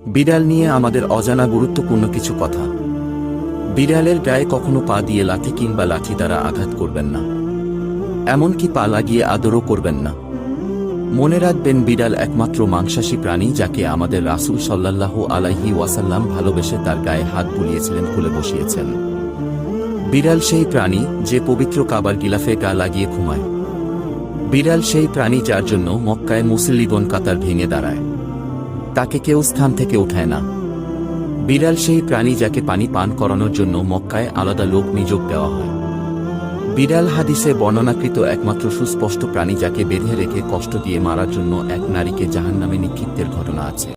বিড়াল নিয়ে আমাদের অজানা গুরুত্বপূর্ণ কিছু কথা। বিড়ালের গায়ে কখনো পা দিয়ে লাথি কিংবা লাঠি দ্বারা আঘাত করবেন না, এমনকি পা লাগিয়ে আদরও করবেন না। মনে রাখবেন, বিড়াল একমাত্র মাংসাশী প্রাণী যাকে আমাদের রাসূল সাল্লাল্লাহু আলাইহি ওয়াসাল্লাম ভালোবেসে তার গায়ে হাত বুলিয়েছিলেন, কোলে বসিয়েছেন। বিড়াল সেই প্রাণী যে পবিত্র কাবার গিলাফে গা লাগিয়ে ঘুমায়। বিড়াল সেই প্রাণী যার জন্য মক্কায় মুসল্লিগণ কাতার ভেঙে দাঁড়ায়, তাকে কেউ স্থান থেকে উঠায় না। বিড়াল সেই প্রাণী যাকে পানি পান করানোর জন্য মক্কায় আলাদা লোক নিযোগ দেওয়া হয়। বিড়াল হাদিসে বর্ণনাকৃত একমাত্র সুস্পষ্ট প্রাণী যাকে বেঁধে রেখে কষ্ট দিয়ে মারার জন্য এক নারীকে জাহান্নামে নিক্ষিপ্তের ঘটনা আছে।